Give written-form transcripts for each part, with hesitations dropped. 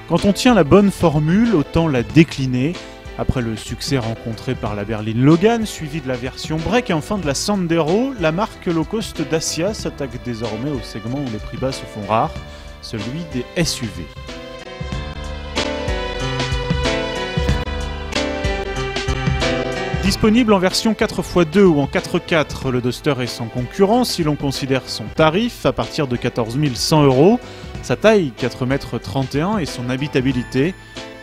Quand on tient la bonne formule, autant la décliner. Après le succès rencontré par la berline Logan, suivi de la version break et enfin de la Sandero, la marque low cost Dacia s'attaque désormais au segment où les prix bas se font rares, celui des SUV. Disponible en version 4x2 ou en 4x4, le Duster est sans concurrent si l'on considère son tarif à partir de 14 100 €, sa taille 4,31 m et son habitabilité.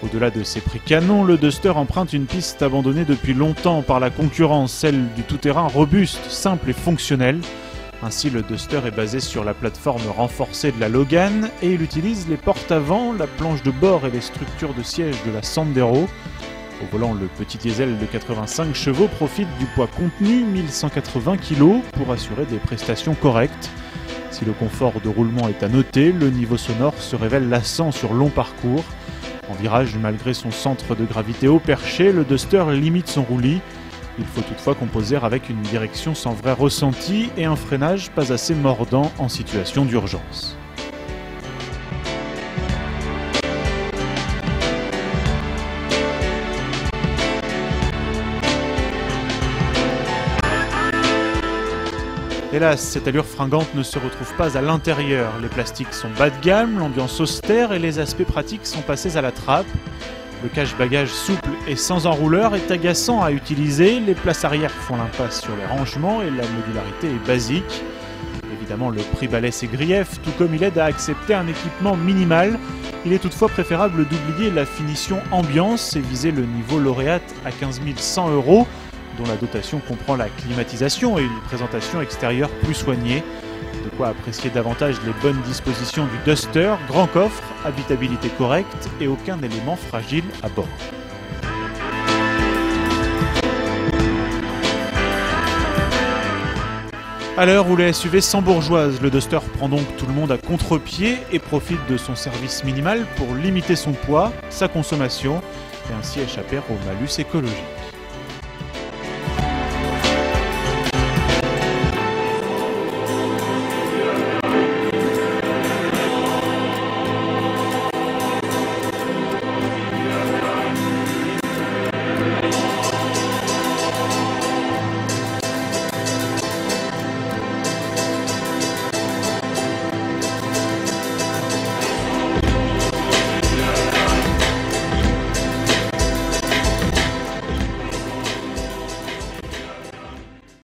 Au-delà de ses prix canons, le Duster emprunte une piste abandonnée depuis longtemps par la concurrence, celle du tout-terrain robuste, simple et fonctionnel. Ainsi, le Duster est basé sur la plateforme renforcée de la Logan et il utilise les portes avant, la planche de bord et les structures de siège de la Sandero. Au volant, le petit diesel de 85 chevaux profite du poids contenu, 1180 kg, pour assurer des prestations correctes. Si le confort de roulement est à noter, le niveau sonore se révèle lassant sur long parcours. En virage, malgré son centre de gravité haut perché, le Duster limite son roulis. Il faut toutefois composer avec une direction sans vrai ressenti et un freinage pas assez mordant en situation d'urgence. Hélas, cette allure fringante ne se retrouve pas à l'intérieur. Les plastiques sont bas de gamme, l'ambiance austère et les aspects pratiques sont passés à la trappe. Le cache-bagages souple et sans enrouleur est agaçant à utiliser, les places arrière font l'impasse sur les rangements et la modularité est basique. Évidemment, le prix balaie ses griefs, tout comme il aide à accepter un équipement minimal. Il est toutefois préférable d'oublier la finition ambiance et viser le niveau lauréate à 15 100 €, dont la dotation comprend la climatisation et une présentation extérieure plus soignée. De quoi apprécier davantage les bonnes dispositions du Duster, grand coffre, habitabilité correcte et aucun élément fragile à bord. À l'heure où les SUV s'embourgeoisent, le Duster prend donc tout le monde à contre-pied et profite de son service minimal pour limiter son poids, sa consommation et ainsi échapper au malus écologique.